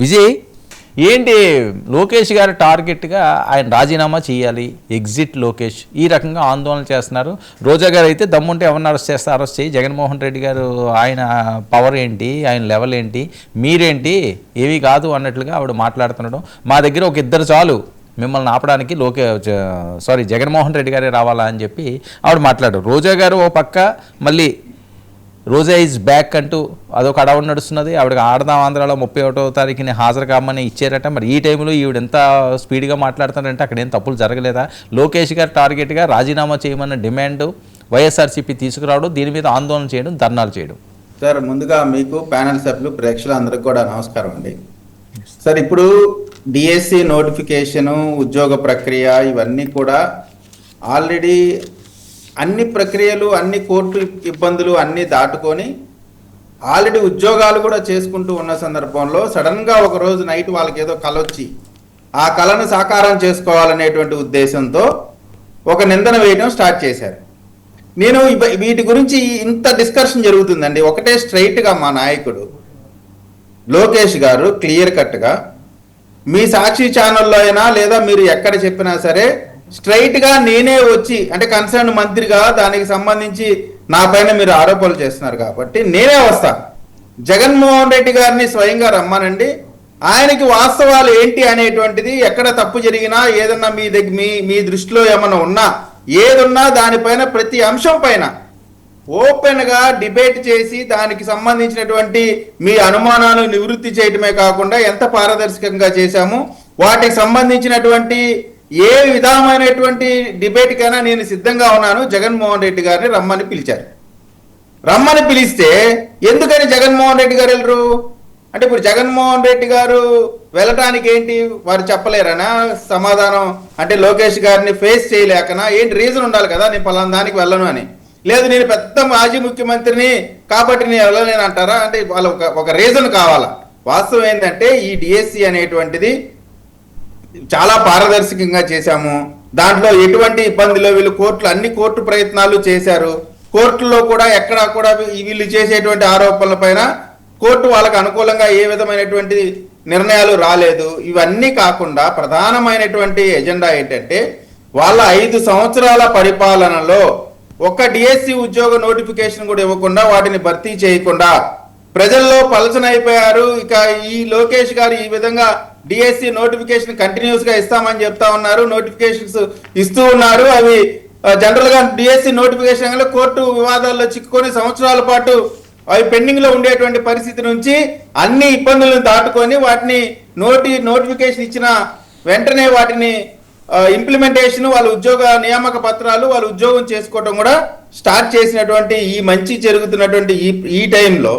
విజయ్, ఏంటి లోకేష్ గారి టార్గెట్గా ఆయన రాజీనామా చేయాలి, ఎగ్జిట్ లోకేష్, ఈ రకంగా ఆందోళన చేస్తున్నారు. రోజా గారు అయితే దమ్ముంటే ఎవరిని అరెస్ట్ చేస్తే అరెస్ట్ చేయి, జగన్మోహన్ రెడ్డి గారు ఆయన పవర్ ఏంటి, ఆయన లెవెల్ ఏంటి, మీరేంటి, ఏమీ కాదు అన్నట్లుగా ఆవిడ మాట్లాడుతుండడం. మా దగ్గర ఒక ఇద్దరు చాలు మిమ్మల్ని ఆపడానికి, జగన్మోహన్ రెడ్డి గారే రావాలా అని చెప్పి ఆవిడ మాట్లాడారు. రోజా గారు ఓ పక్క మళ్ళీ రోజా ఈజ్ బ్యాక్ అంటూ అదొక అడవుడు నడుస్తున్నది. ఆవిడకి ఆడదాం ఆంధ్రాలో 31వ తారీఖుని హాజరు కామని ఇచ్చారట. మరి ఈ టైంలో ఈవిడ ఎంత స్పీడ్గా మాట్లాడుతున్నారంటే అక్కడ ఏం తప్పులు జరగలేదా? లోకేష్ గారు టార్గెట్గా రాజీనామా చేయమన్న డిమాండ్ వైఎస్ఆర్సీపీ తీసుకురావడం, దీని మీద ఆందోళన చేయడం, ధర్నాలు చేయడం. సార్, ముందుగా మీకు ప్యానెల్ సభ్యులు, ప్రేక్షకులందరికీ కూడా నమస్కారం అండి. సార్, ఇప్పుడు డిఎస్సి నోటిఫికేషను, ఉద్యోగ ప్రక్రియ ఇవన్నీ కూడా ఆల్రెడీ అన్ని ప్రక్రియలు, అన్ని కోర్టు ఇబ్బందులు అన్నీ దాటుకొని ఆల్రెడీ ఉద్యోగాలు కూడా చేసుకుంటూ ఉన్న సందర్భంలో సడన్గా ఒకరోజు నైట్ వాళ్ళకి ఏదో కల వచ్చి ఆ కళను సాకారం చేసుకోవాలనేటువంటి ఉద్దేశంతో ఒక నిందన వేయడం స్టార్ట్ చేశారు. నేను వీటి గురించి ఇంత డిస్కషన్ జరుగుతుందండి. ఒకటే స్ట్రైట్గా మా నాయకుడు లోకేష్ గారు క్లియర్ కట్గా మీ సాక్షి ఛానల్లో అయినా లేదా మీరు ఎక్కడ చెప్పినా సరే స్ట్రైట్గా నేనే వచ్చి, అంటే కన్సర్న్ మంత్రిగా దానికి సంబంధించి నా పైన మీరు ఆరోపణలు చేస్తున్నారు కాబట్టి నేనే వస్తా, జగన్మోహన్ రెడ్డి గారిని స్వయంగా రమ్మనండి, ఆయనకి వాస్తవాలు ఏంటి అనేటువంటిది, ఎక్కడ తప్పు జరిగినా ఏదన్నా మీ దృష్టిలో ఏమన్నా ఉన్నా ఏదున్నా దానిపైన ప్రతి అంశం పైన ఓపెన్గా డిబేట్ చేసి దానికి సంబంధించినటువంటి మీ అనుమానాలు నివృత్తి చేయటమే కాకుండా ఎంత పారదర్శకంగా చేశాము, వాటికి సంబంధించినటువంటి ఏ విధమైనటువంటి డిబేట్కైనా నేను సిద్ధంగా ఉన్నాను. జగన్మోహన్ రెడ్డి గారిని రమ్మని పిలిచారు. రమ్మని పిలిస్తే ఎందుకని జగన్మోహన్ రెడ్డి గారు వెళ్ళరు అంటే, ఇప్పుడు జగన్మోహన్ రెడ్డి గారు వెళ్ళటానికి ఏంటి, వారు చెప్పలేరనా సమాధానం? అంటే లోకేష్ గారిని ఫేస్ చేయలేకనా ఏంటి? రీజన్ ఉండాలి కదా, నేను పలానా దానికి వెళ్ళను అని. లేదు నేను పెద్ద మాజీ ముఖ్యమంత్రిని కాబట్టి నేను వెళ్ళలేను అంటారా? అంటే వాళ్ళ ఒక రీజన్ కావాలా. వాస్తవం ఏంటంటే ఈ డిఎస్సి అనేటువంటిది చాలా పారదర్శకంగా చేశాము. దాంట్లో ఎటువంటి ఇబ్బందిలో వీళ్ళు అన్ని కోర్టు ప్రయత్నాలు చేశారు. కోర్టులో కూడా ఎక్కడా కూడా వీళ్ళు చేసేటువంటి ఆరోపణల పైన కోర్టు వాళ్ళకు అనుకూలంగా ఏ విధమైనటువంటి నిర్ణయాలు రాలేదు. ఇవన్నీ కాకుండా ప్రధానమైనటువంటి ఎజెండా ఏంటంటే, వాళ్ళ 5 సంవత్సరాల పరిపాలనలో ఒక్క డిఎస్సి ఉద్యోగ నోటిఫికేషన్ కూడా ఇవ్వకుండా, వాటిని భర్తీ చేయకుండా ప్రజల్లో పలచనైపోయారు. ఇక ఈ లోకేష్ గారు ఈ విధంగా డిఎస్సి నోటిఫికేషన్ కంటిన్యూస్గా ఇస్తామని చెప్తా ఉన్నారు, నోటిఫికేషన్స్ ఇస్తూ ఉన్నారు. అవి జనరల్గా డిఎస్సి నోటిఫికేషన్ కోర్టు వివాదాల్లో చిక్కుకొని సంవత్సరాల పాటు అవి పెండింగ్లో ఉండేటువంటి పరిస్థితి నుంచి అన్ని ఇబ్బందులను దాటుకొని వాటిని నోటిఫికేషన్ ఇచ్చిన వెంటనే వాటిని ఇంప్లిమెంటేషన్, వాళ్ళ ఉద్యోగ నియామక పత్రాలు, వాళ్ళు ఉద్యోగం చేసుకోవటం కూడా స్టార్ట్ చేసినటువంటి ఈ మంచి జరుగుతున్నటువంటి ఈ టైంలో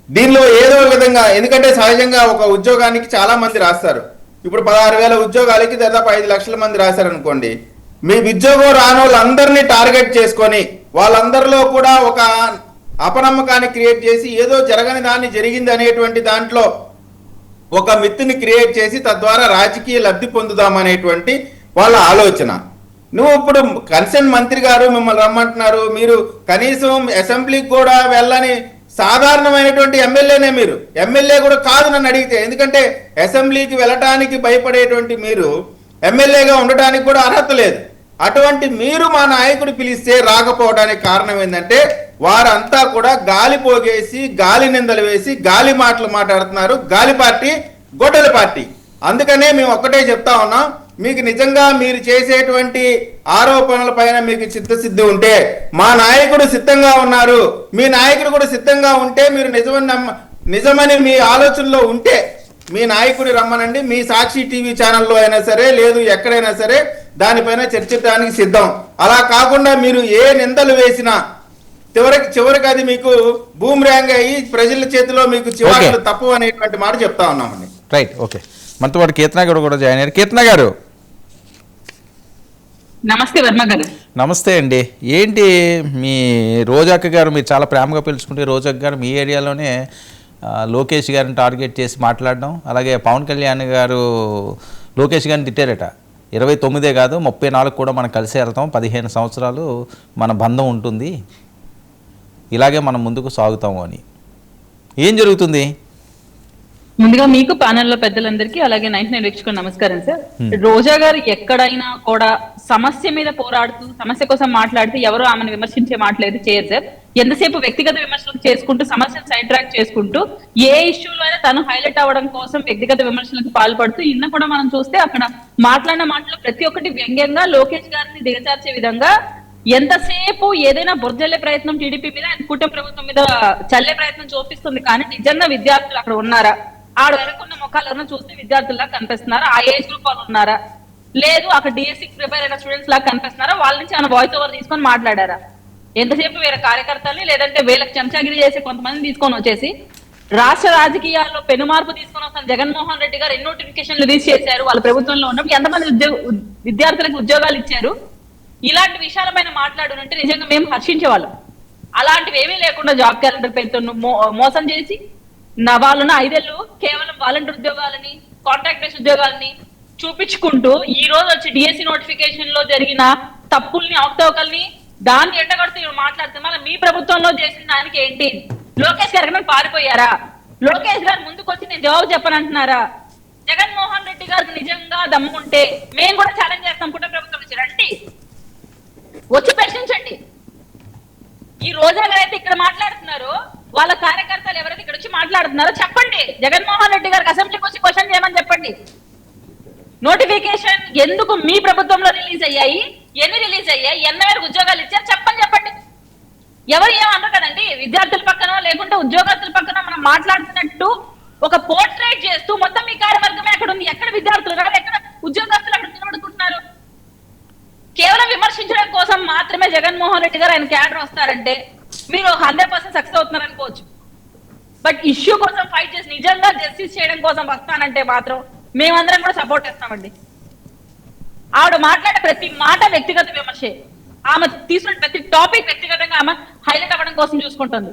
దీనిలో ఏదో విధంగా, ఎందుకంటే సహజంగా ఒక ఉద్యోగానికి చాలా మంది రాస్తారు. ఇప్పుడు 16,000 ఉద్యోగాలకి దాదాపు 5 లక్షల మంది రాశారనుకోండి. మీ ఉద్యోగం రాని వాళ్ళందరినీ టార్గెట్ చేసుకొని వాళ్ళందరిలో కూడా ఒక అపనమ్మకాన్ని క్రియేట్ చేసి ఏదో జరగని దాన్ని జరిగింది అనేటువంటి దాంట్లో ఒక మిత్తుని క్రియేట్ చేసి తద్వారా రాజకీయ లబ్ధి పొందుదామనేటువంటి వాళ్ళ ఆలోచన. నువ్వు ఇప్పుడు కన్సర్న్ మంత్రి గారు మిమ్మల్ని రమ్మంటున్నారు, మీరు కనీసం అసెంబ్లీకి కూడా వెళ్ళని సాధారణమైనటువంటి ఎమ్మెల్యేనే, మీరు ఎమ్మెల్యే కూడా కాదు నన్ను అడిగితే. ఎందుకంటే అసెంబ్లీకి వెళ్ళటానికి భయపడేటువంటి మీరు ఎమ్మెల్యేగా ఉండటానికి కూడా అర్హత లేదు. అటువంటి మీరు మా నాయకుడు పిలిస్తే రాకపోవడానికి కారణం ఏంటంటే, వారంతా కూడా గాలి పోగేసి, గాలి నిందలు వేసి, గాలి మాటలు మాట్లాడుతున్నారు. గాలి పార్టీ, గొడ్డల పార్టీ. అందుకనే మేము ఒక్కటే చెప్తా ఉన్నాం, మీకు నిజంగా మీరు చేసేటువంటి ఆరోపణల పైన మీకు చిత్తశుద్ధి ఉంటే మా నాయకుడు సిద్ధంగా ఉన్నారు, మీ నాయకుడు కూడా సిద్ధంగా ఉంటే, మీరు నిజమని మీ ఆలోచనలో ఉంటే మీ నాయకుడి రమ్మనండి. మీ సాక్షి టీవీ ఛానల్లో అయినా సరే, లేదు ఎక్కడైనా సరే దానిపైన చర్చించడానికి సిద్ధం. అలా కాకుండా మీరు ఏ నిందలు వేసినా చివరికి అది మీకు బూమ్రాంగ్ అయ్యి ప్రజల చేతిలో మీకు చివరికి తప్పు అనేటువంటి మాట చెప్తా ఉన్నామండి. Right, okay. మనతో పాటు కీర్తన గారు కూడా జాయిన్ అయ్యారు. కీర్తన గారు నమస్తే. వర్మ గారు నమస్తే అండి. ఏంటి మీ రోజాక్క గారు, మీరు చాలా ప్రేమగా పిలుచుకుంటే రోజాక్క గారు మీ ఏరియాలోనే లోకేష్ గారిని టార్గెట్ చేసి మాట్లాడడం, అలాగే పవన్ కళ్యాణ్ గారు లోకేష్ గారిని తిట్టారట. 29 కాదు 34 కూడా మనం కలిసి వెళ్తాం, 15 సంవత్సరాలు మన బంధం ఉంటుంది, ఇలాగే మనం ముందుకు సాగుతాము అని. ఏం జరుగుతుంది? ముందుగా మీకు ప్యానెల్లో పెద్దలందరికీ అలాగే 99 వీక్షకులకు నమస్కారం సార్. రోజా గారు ఎక్కడైనా కూడా సమస్య మీద పోరాడుతూ సమస్య కోసం మాట్లాడితే ఎవరు ఆమెను విమర్శించే మాటలేదు చేయరు సార్. ఎంతసేపు వ్యక్తిగత విమర్శలు చేసుకుంటూ సమస్యను సైడ్ ట్రాక్ చేసుకుంటూ ఏ ఇష్యూలో అయినా తను హైలైట్ అవ్వడం కోసం వ్యక్తిగత విమర్శలకు పాల్పడుతూ ఇన్న కూడా మనం చూస్తే అక్కడ మాట్లాడిన మాటలు ప్రతి ఒక్కటి వ్యంగ్యంగా లోకేష్ గారిని దిగజార్చే విధంగా ఎంతసేపు ఏదైనా బుర్జల్లే ప్రయత్నం టీడీపీ మీద కూటమి ప్రభుత్వం మీద చల్లే ప్రయత్నం చూపిస్తుంది. కానీ నిజంగా విద్యార్థులు అక్కడ ఉన్నారా? ఆడ వెనుకున్న ముఖాలను చూస్తే విద్యార్థుల్లా కనిపిస్తున్నారా? ఆ ఏజ్ గ్రూప్ వాళ్ళు ఉన్నారా? లేదు అక్కడ డిఎస్సి ప్రిపేర్ అయిన స్టూడెంట్స్ లాగా కనిపిస్తున్నారా? వాళ్ళ నుంచి ఆయన వాయిస్ ఓవర్ తీసుకొని మాట్లాడారా? ఎంతసేపు వేరే కార్యకర్తల్ని లేదంటే వీళ్ళకి చెంచాగిరి చేసి కొంతమంది తీసుకొని వచ్చేసి రాష్ట్ర రాజకీయాల్లో పెను మార్పు తీసుకొని వస్తున్న జగన్మోహన్ రెడ్డి గారు ఎన్నో నోటిఫికేషన్లు రిలీజ్ చేశారు. వాళ్ళ ప్రభుత్వంలో ఉన్నప్పుడు ఎంతమంది విద్యార్థులకు ఉద్యోగాలు ఇచ్చారు? ఇలాంటి విషయాలపైన మాట్లాడునంటే నిజంగా మేము హర్షించేవాళ్ళం. అలాంటివి ఏమీ లేకుండా జాబ్ క్యాలెండర్ పేరుతో మోసం చేసి వాళ్ళున్న 5 ఏళ్ళు కేవలం వాలంటీర్ ఉద్యోగాలని కాంట్రాక్ట్ బేస్ ఉద్యోగాలని చూపించుకుంటూ ఈ రోజు వచ్చి డిఎస్సి నోటిఫికేషన్ లో జరిగిన తప్పుల్ని అవకతవకల్ని దాన్ని ఎండగడుతూ మాట్లాడితే మళ్ళీ మీ ప్రభుత్వంలో చేసిన దానికి ఏంటి? లోకేష్ గారు పారిపోయారా? లోకేష్ గారు ముందుకు వచ్చి నేను జవాబు చెప్పనంటున్నారా? జగన్మోహన్ రెడ్డి గారికి నిజంగా దమ్ముంటే మేము కూడా ఛాలెంజ్ చేస్తాం. కుటుంబ ప్రభుత్వం నుంచి రండి, వచ్చి ప్రశ్నించండి. ఈ రోజా గారు అయితే ఇక్కడ మాట్లాడుతున్నారు, వాళ్ళ కార్యకర్తలు ఎవరైతే ఇక్కడ వచ్చి మాట్లాడుతున్నారో చెప్పండి. జగన్మోహన్ రెడ్డి గారికి అసెంబ్లీకి వచ్చి క్వశ్చన్ చేయమని చెప్పండి. నోటిఫికేషన్ ఎందుకు మీ ప్రభుత్వంలో రిలీజ్ అయ్యాయి? ఎన్ని రిలీజ్ అయ్యాయి? ఎన్ని మేరకు ఉద్యోగాలు ఇచ్చారు? చెప్పండి. ఎవరు ఏమన్నారు కదండి, విద్యార్థుల పక్కన లేకుంటే ఉద్యోగస్తుల పక్కన మనం మాట్లాడుతున్నట్టు ఒక పోర్ట్రేట్ చేస్తూ మొత్తం మీ కార్యవర్గమే అక్కడ ఉంది. ఎక్కడ విద్యార్థులు కాదు, ఎక్కడ ఉద్యోగస్తులు అక్కడ నిలబడుకుంటున్నారు? కేవలం విమర్శించడం కోసం మాత్రమే జగన్మోహన్ రెడ్డి గారు ఆయన క్యాడర్ వస్తారంటే మీరు 100% సక్సెస్ అవుతున్నారు అనుకోవచ్చు. బట్ ఇష్యూ కోసం ఫైట్ చేసి నిజంగా జస్టిస్ చేయడం కోసం వస్తానంటే మాత్రం మేమందరం కూడా సపోర్ట్ చేస్తామండి. ఆవిడ మాట్లాడే ప్రతి మాట వ్యక్తిగత విమర్శే. ఆమె తీసుకున్న ప్రతి టాపిక్ వ్యక్తిగతంగా ఆమె హైలైట్ అవ్వడం కోసం చూసుకుంటుంది.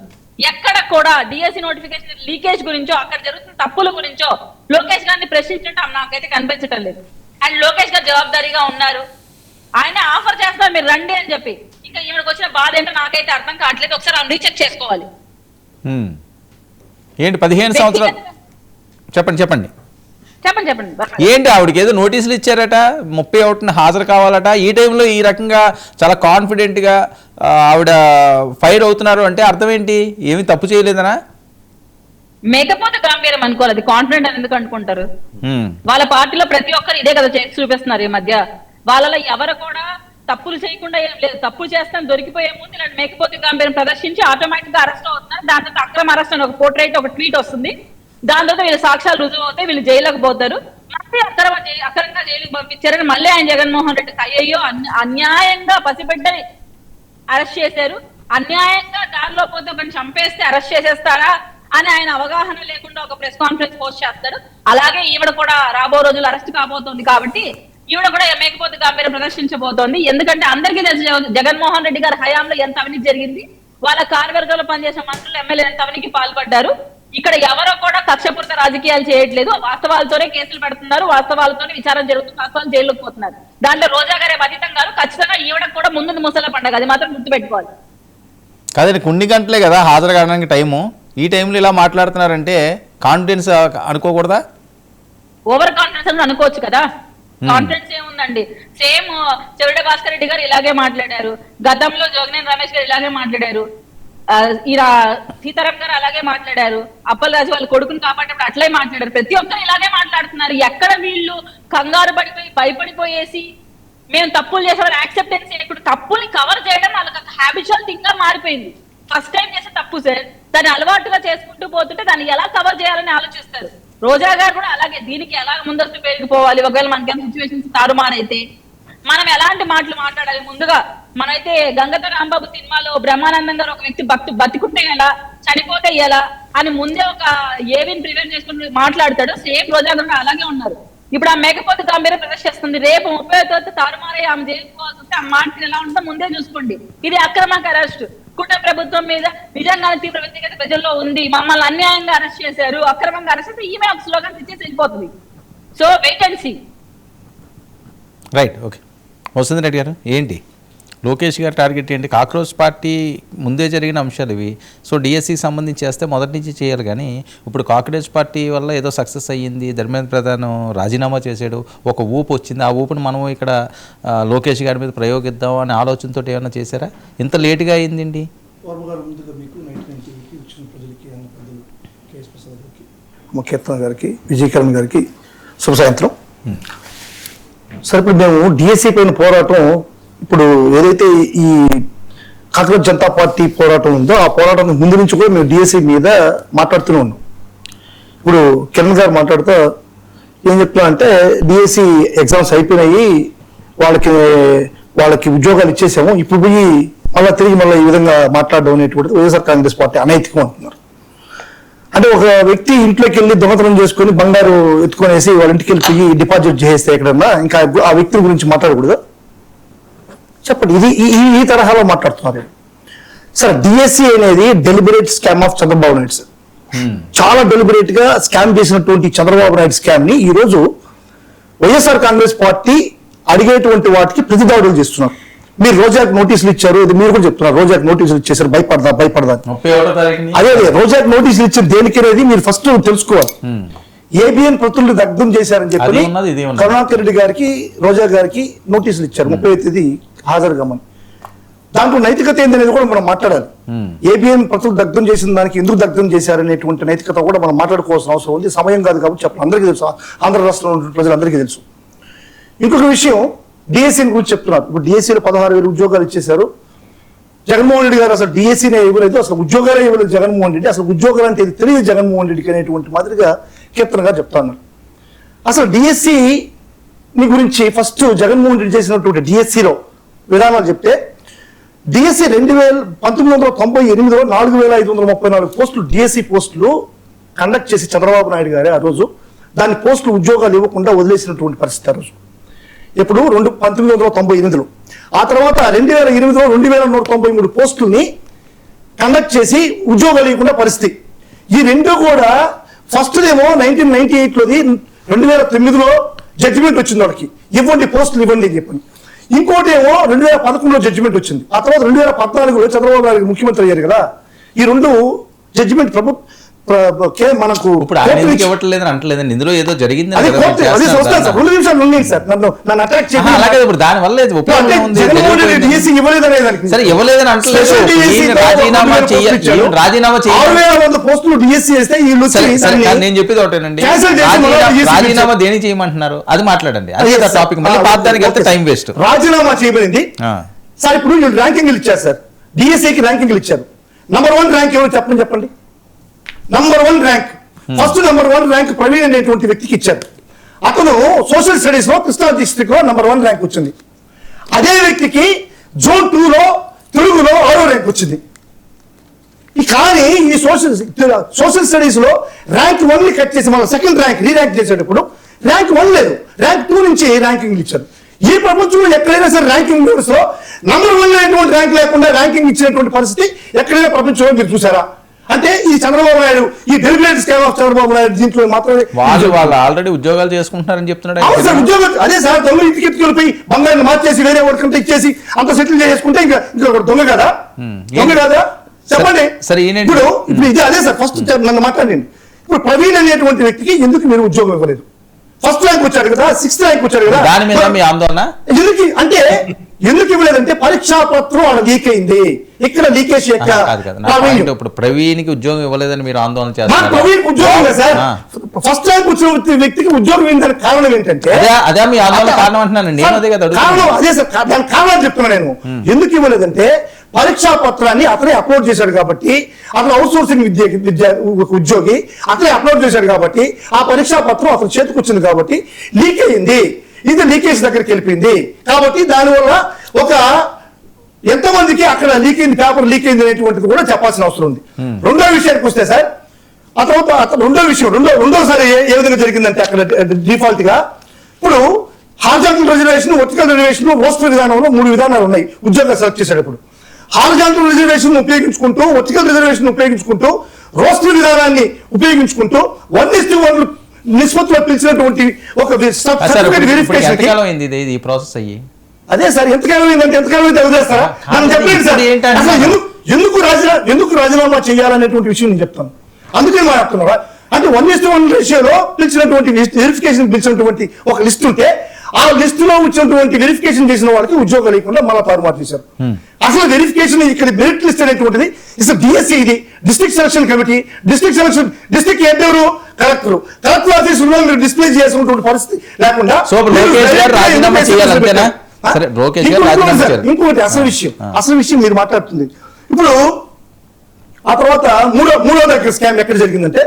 ఎక్కడ కూడా డిఎస్సి నోటిఫికేషన్ లీకేజ్ గురించో అక్కడ జరుగుతున్న తప్పుల గురించో లోకేష్ గారిని ప్రశ్నించడం నాకైతే కనిపించటం లేదు. అండ్ లోకేష్ గారు జవాబుదారీగా ఉన్నారు. ఆయన ఆఫర్ చేస్తున్నారు మీరు రండి అని చెప్పి. ఇంకా ఈవిడకి వచ్చిన బాధ ఏంటో నాకైతే అర్థం కావట్లేదు. ఒకసారి ఆమె రీచెక్ చేసుకోవాలి. ఏంటి 15 సంవత్సరాలు చెప్పండి ఏంటి ఆవిడకి ఏదో నోటీసులు ఇచ్చారట, 31న హాజరు కావాలట. ఈ టైంలో ఈ రకంగా చాలా కాన్ఫిడెంట్గా ఆవిడ ఫైర్ అవుతున్నారు అంటే అర్థం ఏంటి? ఏమి తప్పు చేయలేదనా? మేకపోతే గాంభీర్యం అనుకోవాలి. అది కాన్ఫిడెంట్ అని ఎందుకు అనుకుంటారు? వాళ్ళ పార్టీలో ప్రతి ఒక్కరు ఇదే కదా చేసి చూపిస్తున్నారు ఈ మధ్య. వాళ్ళలో ఎవరు కూడా తప్పులు చేయకుండా ఏం లేదు. తప్పులు చేస్తాను దొరికిపోయే ముందు ఇలాంటి మేకపోతే గాంభీర్యం ప్రదర్శించి ఆటోమేటిక్ గా అరెస్ట్ అవుతున్నారు. దాని తర్వాత అక్రమ అరెస్ట్ అని ఒక పోర్ట్రైట్ ఒక ట్వీట్ వస్తుంది. దాని తర్వాత వీళ్ళ సాక్ష్యాలు రుజువు అవుతాయి, వీళ్ళు జైలుకు పోతారు. మళ్ళీ అక్రమంగా జైలుకి పంపించారని మళ్ళీ ఆయన జగన్మోహన్ రెడ్డి అయ్యో అన్యాయంగా పసిబిడ్డని అరెస్ట్ చేశారు, అన్యాయంగా దారిలో పోతే ఒకరిని చంపేస్తే అరెస్ట్ చేసేస్తారా అని ఆయన అవగాహన లేకుండా ఒక ప్రెస్ కాన్ఫరెన్స్ పోస్ట్ చేస్తారు. అలాగే ఈవిడ కూడా రాబో రోజులు అరెస్ట్ కాబోతోంది కాబట్టి ఈవిడ కూడా మేకపోతే గాంభీర్యం ప్రదర్శించబోతోంది. ఎందుకంటే అందరికీ తెలుసు జగన్మోహన్ రెడ్డి గారి హయాంలో ఎంత అవినీతి జరిగింది, వాళ్ళ కార్యవర్గంలో పనిచేసిన మంత్రులు ఎమ్మెల్యేలు ఎంత అవినీతికి పాల్పడ్డారు. ఇక్కడ ఎవరో కూడా కక్షపూరిత రాజకీయాలు చేయట్లేదు. వాస్తవాలతోనే కేసులు పెడుతున్నారు, వాస్తవాలతోనే విచారణ జరుగుతుంది, వాస్తవాలు జైలుకు పోతున్నారు. దాంట్లో రోజా గారే అతీతం గారు. ఖచ్చితంగా ఈవిడ కూడా ముందు ముసల పండగ, అది మాత్రం గుర్తుపెట్టుకోవాలి. కాదండి, కొన్ని గంటలే కదా హాజరు కావడానికి టైము. ఈ టైంలో ఇలా మాట్లాడుతున్నారంటే కాన్ఫిడెన్స్ అనుకోకూడదా? ఓవర్ కాన్ఫిడెన్స్ అని అనుకోవచ్చు కదా. కాన్ఫిడెన్స్ ఏముందండి? సేమ్ చెవిడ భాస్కర్ రెడ్డి గారు ఇలాగే మాట్లాడారు, గతంలో జోగినేని రమేష్ గారు ఇలాగే మాట్లాడారు, ఇలా సీతారాం గారు అలాగే మాట్లాడారు, అప్పలరాజు వాళ్ళ కొడుకుని కాపాడేటప్పుడు అట్లే మాట్లాడారు. ప్రతి ఒక్కరు ఇలాగే మాట్లాడుతున్నారు. ఎక్కడ వీళ్ళు కంగారు పడిపోయి భయపడిపోయేసి మేము తప్పులు చేసామని యాక్సెప్టెన్స్ ఇప్పుడు తప్పుల్ని కవర్ చేయడం వాళ్ళకి ఒక హ్యాబిచువల్ థింగ్ గా మారిపోయింది. ఫస్ట్ టైం చేసే తప్పు సార్, దాన్ని అలవాటుగా చేసుకుంటూ పోతుంటే దాన్ని ఎలా కవర్ చేయాలని ఆలోచిస్తారు. రోజా గారు కూడా అలాగే దీనికి ఎలా ముందస్తు పెరిగిపోవాలి, ఒకవేళ మనకేం సిచ్యువేషన్స్ తారుమారైతే మనం ఎలాంటి మాటలు మాట్లాడాలి. ముందుగా మనమైతే గంగతో రాంబాబు సినిమాలో బ్రహ్మానందం గారు ఒక వ్యక్తి బతికుంటే ఎలా, చనిపోతే ఎలా అని ముందే ఒక ఏవిని ప్రివెంట్ చేసుకుని మాట్లాడతాడు. సేమ్ రోజా గారు అలాగే ఉన్నారు. ఇప్పుడు ఆ మేకపోతే గాంభీర్యం ప్రదర్శిస్తుంది. రేపు 30వ తేదీ తారుమారై ఆమె చేసుకోవాల్సి వస్తే ఆ మాట ఎలా ఉంటుందో ముందే చూసుకోండి. ఇది అక్రమంగా అరెస్ట్. కుటుంబ ప్రభుత్వం మీద నిజంగానే తీవ్ర వ్యక్తిగత ప్రజల్లో ఉంది, మమ్మల్ని అన్యాయంగా అరెస్ట్ చేశారు, అక్రమంగా అరెస్ట్ చేస్తే ఈమె ఒక స్లోగన్ ఇచ్చేసి వెళ్ళిపోతుంది. So wait and see. Right, okay. Vasundhara Reddy గారు ఏంటి లోకేష్ గారి టార్గెట్ ఏంటి? కాక్రోచ్ పార్టీ ముందే జరిగిన అంశాలు ఇవి. సో డిఎస్సికి సంబంధించి చేస్తే మొదటి నుంచి చేయాలి, కానీ ఇప్పుడు కాక్రోచ్ పార్టీ వల్ల ఏదో సక్సెస్ అయ్యింది, ధర్మేంద్ర ప్రధాన్ రాజీనామా చేశాడు, ఒక ఊపు వచ్చింది, ఆ ఊపును మనం ఇక్కడ లోకేష్ గారి మీద ప్రయోగిద్దాం అనే ఆలోచనతో ఏమైనా చేశారా? ఇంత లేటుగా అయిందండి. కీర్తన గారికి, విజయకరణ్ గారికి శుభ సాయంత్రం. సరే, ఇప్పుడు మేము డిఎస్సి పైన పోరాటం, ఇప్పుడు ఏదైతే ఈ కాంగ్రెస్ జనతా పార్టీ పోరాటం ఉందో ఆ పోరాటం ముందు నుంచి కూడా మేము డిఎస్సి మీద మాట్లాడుతూనే ఉన్నాం. ఇప్పుడు కిరణ్ గారు మాట్లాడుతూ ఏం చెప్తున్నా అంటే డిఎస్సి ఎగ్జామ్స్ అయిపోయినాయి, వాళ్ళకి ఉద్యోగాలు ఇచ్చేసాము, ఇప్పుడు పోయి మళ్ళీ ఈ విధంగా మాట్లాడడం అనేటువంటిది వైఎస్ఆర్ కాంగ్రెస్ పార్టీ అనైతికం అంటున్నారు. అంటే ఒక వ్యక్తి ఇంట్లోకి వెళ్ళి దొంగతనం చేసుకుని బంగారు ఎత్తుకొనేసి వాళ్ళ ఇంటికి వెళ్ళి పోయి డిపాజిట్ చేస్తే ఎక్కడన్నా ఇంకా ఆ వ్యక్తి గురించి మాట్లాడకూడదు? చెప్పండి, ఇది ఈ తరహాలో మాట్లాడుతున్నారు. సార్, డిఎస్సి అనేది deliberate scam of Chandrababu Naidu sir. చాలా డెలిబరేట్ గా స్కామ్ చేసినటువంటి చంద్రబాబు నాయుడు స్కామ్ ని ఈ రోజు వైఎస్ఆర్ కాంగ్రెస్ పార్టీ అడిగేటువంటి వాటికి ప్రతిదాడులు చేస్తున్నారు. మీరు రోజాకి నోటీసులు ఇచ్చారు, ఇది మీరు కూడా చెప్తున్నారు, రోజాకి నోటీసులు ఇచ్చేసారు, భయపడదా. అదే రోజాకి నోటీసులు ఇచ్చారు దేనికి అనేది మీరు ఫస్ట్ తెలుసుకోవాలి. ఏబిఎన్ ప్రతులను దగ్ధం చేశారని చెప్పి కరుణాకర్ రెడ్డి గారికి, రోజా గారికి నోటీసులు ఇచ్చారు 30వ తేదీ హాజరు కమ్మని. దాంట్లో నైతికత ఏందనేది కూడా మనం మాట్లాడాలి. ఏబిఎన్ ప్రతులు దగ్ధం చేసిన దానికి ఎందుకు దగ్ధం చేశారనేటువంటి నైతికత కూడా మనం మాట్లాడుకోవాల్సిన అవసరం ఉంది. సమయం కాదు కాబట్టి చెప్పండి, అందరికీ తెలుసు, ఆంధ్ర రాష్ట్రంలో ఉన్న ప్రజలందరికీ తెలుసు. ఇంకొక విషయం, డిఎస్సీని గురించి చెప్తున్నారు. ఇప్పుడు డిఎస్సీలో 16,000 ఉద్యోగాలు ఇచ్చేశారు. జగన్మోహన్ రెడ్డి గారు అసలు డిఎస్సీనే ఇవ్వలేదు, అసలు ఉద్యోగాలే ఇవ్వలేదు జగన్మోహన్ రెడ్డి, అసలు ఉద్యోగాలు అంటే తెలియదు జగన్మోహన్ రెడ్డికి అనేటువంటి మాదిరిగా కీర్తన గారు చెప్తా ఉన్నారు. అసలు డిఎస్సీని గురించి ఫస్ట్ జగన్మోహన్ రెడ్డి చేసినటువంటి డిఎస్సీలో విధానాలు చెప్తే, డిఎస్సీ 1998లో 4,534 పోస్టులు డిఎస్సీ పోస్టులు కండక్ట్ చేసి చంద్రబాబు నాయుడు గారే ఆ రోజు దాని పోస్టులు ఉద్యోగాలు ఇవ్వకుండా వదిలేసినటువంటి పరిస్థితి ఆ రోజు. ఇప్పుడు 1998లో, ఆ తర్వాత 2008లో 2,193 పోస్టుల్ని కండక్ట్ చేసి ఉద్యోగాలు ఇవ్వకుండా పరిస్థితి. ఈ రెండు కూడా ఫస్ట్ ఏమో 1998లోది 2009లో జడ్జిమెంట్ వచ్చింది, వాళ్ళకి ఇవ్వండి పోస్టులు ఇవ్వండి అని చెప్పండి. ఇంకోటి ఏమో 2011లో జడ్జిమెంట్ వచ్చింది. ఆ తర్వాత 2014లో చంద్రబాబు నాయుడు ముఖ్యమంత్రి అయ్యారు కదా. ఈ రెండు జడ్జిమెంట్ మనకు ఇప్పుడు ఆయన ఎందుకు ఇవ్వట్లేదని అంటలేదండి, ఇందులో ఏదో జరిగింది. రెండు నిమిషాలు ఉంది సార్, నన్ను అటాక్ చేసి అలాగే ఇప్పుడు దాని వల్ల ఇవ్వలేదని అంటలేదు. రాజీనామా పోస్టులు డిఎస్సీ చేస్తే నేను చెప్పేది ఒకటేనండి, రాజీనామా దేని చేయమంటున్నారు అది మాట్లాడండి, అదే టాపిక్. మళ్ళీ పాతానికి వెళ్తే టైం వేస్ట్. రాజీనామా చేయబడింది సార్. ఇప్పుడు వీళ్ళు ర్యాంకింగ్లు ఇచ్చారు సార్, డిఎస్సీకి ర్యాంకింగ్లు ఇచ్చారు. నంబర్ 1 ర్యాంక్ ఏమో చెప్పండి. Number 1 rank, first number 1 rank Praveen అనేటువంటి వ్యక్తికి ఇచ్చారు. అతను సోషల్ స్టడీస్ లో కృష్ణా డిస్ట్రిక్ట్ లో నంబర్ 1 ర్యాంక్ వచ్చింది. అదే వ్యక్తికి జోన్ 2లో తెలుగులో 6వ ర్యాంక్ వచ్చింది. కానీ ఈ సోషల్ స్టడీస్ లో ర్యాంక్ 1 ని కట్ చేసి మళ్ళీ సెకండ్ ర్యాంక్ రీర్యాంక్ చేసేటప్పుడు ర్యాంక్ 1 లేదు, ర్యాంక్ 2 నుంచి ర్యాంకింగ్ ఇచ్చారు. ఈ ప్రపంచంలో ఎక్కడైనా సరే ర్యాంకింగ్ బోర్డ్స్ లో నంబర్ 1 అనేటువంటి ర్యాంక్ లేకుండా ర్యాంకింగ్ ఇచ్చినటువంటి పరిస్థితి ఎక్కడైనా ప్రపంచంలో మీరు చూసారా? అంటే ఈ చంద్రబాబు నాయుడు, ఈ deliberate scam of Chandrababu Naidu దీంట్లో మాత్రమే వాళ్ళు ఆల్రెడీ ఉద్యోగాలు చేసుకుంటున్నారని చెప్తున్నాడు. ఉద్యోగం అదే సార్, దొంగ ఇంటికి ఎత్తుకెళ్ళిపోయి బంగారాన్ని మార్చేసి వేరే వర్కంతా ఇచ్చేసి అంత సెటిల్ చేసుకుంటే ఇంకా దొంగ కదా? దొంగ కదా చెప్పండి. ఇప్పుడు ఇది అదే సార్, ఫస్ట్ నన్ను మాట్లాడండి. ఇప్పుడు ప్రవీణ్ అనేటువంటి వ్యక్తికి ఎందుకు మీరు ఉద్యోగం ఇవ్వలేదు? ఫస్ట్ ర్యాంక్ వచ్చాడు కదా, 6th ర్యాంక్ వచ్చాడు కదా, దాని మీద మీ ఆందోళన ఎందుకు ఇవ్వలేదంటే పరీక్షా పత్రం అలా లీక్ అయింది. ఇక్కడ లీకేజ్ ఇప్పుడు ప్రవీణ్ కి ఉద్యోగం ఇవ్వలేదని మీరు ఆందోళన చేస్తారు. ప్రవీణ్ ఉద్యోగం కదా సార్, ఫస్ట్ ర్యాంక్ వచ్చిన వ్యక్తికి ఉద్యోగం ఏంటంటే కారణం ఏంటంటే అదే మీ ఆందోళన కారణం అంటున్నాను నేను. అదే కదా కారణం, అదే సార్ దాని కారణం చెప్తున్నా నేను. ఎందుకు ఇవ్వలేదంటే పరీక్షా పత్రాన్ని అతనే అప్లోడ్ చేశాడు కాబట్టి, అతను అవుట్ సోర్సింగ్ ఉద్యోగి అతనే అప్లోడ్ చేశాడు కాబట్టి ఆ పరీక్షా పత్రం అతను చేతికి వచ్చింది కాబట్టి లీక్ అయింది. ఇది లీకేజ్ దగ్గరికి వెళ్ళిపోయింది కాబట్టి దానివల్ల ఒక ఎంతమందికి అక్కడ లీక్ అయింది, పేపర్ లీక్ అయింది అనేటువంటిది కూడా చెప్పాల్సిన అవసరం ఉంది. రెండో విషయానికి వస్తే సార్, ఆ తర్వాత రెండోసారి ఏ విధంగా జరిగిందంటే అక్కడ డిఫాల్ట్ గా ఇప్పుడు horizontal reservation, vertical reservation, roster విధానంలో 3 విధానాలు ఉన్నాయి. ఉద్యోగాలు సెలెక్ట్ చేసేటప్పుడు హార్జాంటల్ రిజర్వేషన్ ఉపయోగించుకుంటూ, వర్టికల్ రిజర్వేషన్ ఉపయోగించుకుంటూ, రోస్టర్ విధానాన్ని ఉపయోగించుకుంటూ 1:1 నిష్పత్తిలో పిలిచినటువంటి ఒక సర్టిఫికేట్ వెరిఫికేషన్ ఈ ప్రాసెస్ అయ్యి అదే సార్ ఎంతకాలం అయిందంటే ఎంతకాలం అయితే వదిలేస్తారా? నన్ను చెప్పలేదు సార్. ఇప్పుడు ఏంటంటే అసలు ఎందుకు రాజీనామా చేయాలనేటువంటి విషయం నేను చెప్తాను. అందుకే మాట్లాడుతున్నారా అంటే 1:1 రేషియోలో పిలిచినటువంటి వెరిఫికేషన్ పిలిచినటువంటి ఒక లిస్ట్ ఉంటే ఆ లిస్ట్ లో వచ్చినటువంటి వెరిఫికేషన్ చేసిన వాళ్ళకి ఉద్యోగం లేకుండా మళ్ళీ తారుమారు చేశారు. అసలు వెరిఫికేషన్ ఇక్కడ మెరిట్ లిస్ట్ అనేటువంటిది ఇసలు డిఎస్సి, ఇది district selection committee, district head ఎవరు? కలెక్టర్ ఆఫీసులో మీరు డిస్ప్లే చేసినటువంటి పరిస్థితి లేకుండా సో లోకేష్ గారు రాజీనామా చేయాలి అంతేనా? సరే, లోకేష్ గారు రాజీనామా చేయాలి. ఇంకోటి అసలు విషయం మీరు మాట్లాడుతుంది ఇప్పుడు ఆ తర్వాత మూడో దగ్గర స్కామ్ ఎక్కడ జరిగిందంటే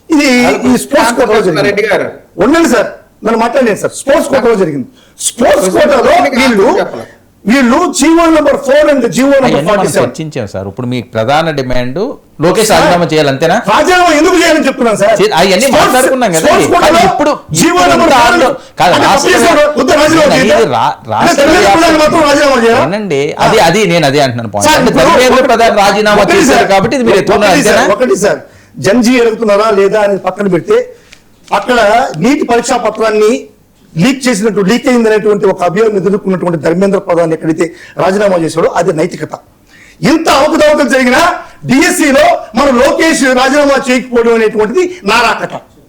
ఇది ఈ స్పోర్ట్స్ కోటాలో జరిగింది. రెడ్డి గారు ఉండండి సార్, నన్ను మాట్లాడలేదు సార్. స్పోర్ట్స్ కోటాలో జరిగింది. స్పోర్ట్స్ కోటాలో వీళ్ళు GO number 4 and GO number 47 చర్చించాం సార్. ఇప్పుడు మీ ప్రధాన డిమాండ్ లోకేష్ రాజీనామా చేయాలి అంతేనా? రాజీనామా ఎందుకు చేయాలని చెప్తున్నాను సార్. అవన్నీ మాట్లాడుకున్నాం కదా. ఇప్పుడు జీవో నెంబర్ ఏనండి, అది నేను అదే అంటున్నాను పాయింట్. ధర్మేంద్ర ప్రధాన్ రాజీనామా చేశారు కాబట్టి ఇది మీరు ఎత్తుకున్నారు అంతేనా? ఒకటి సార్, జంజీ ఎరుగుతున్నారా లేదా అని పక్కన పెడితే అక్కడ నీటి పరీక్షా పత్రాన్ని లీక్ అయింది అనేటువంటి ఒక అభియోగం ఎదుర్కొన్నటువంటి ధర్మేంద్ర ప్రధాన్ ఎక్కడైతే రాజీనామా చేశాడో అది నైతికత. ఇంత అవకతవకలు జరిగినా డిఎస్సిలో మన లోకేష్ రాజీనామా చేయకపోవడం అనేటువంటిది నారాకట.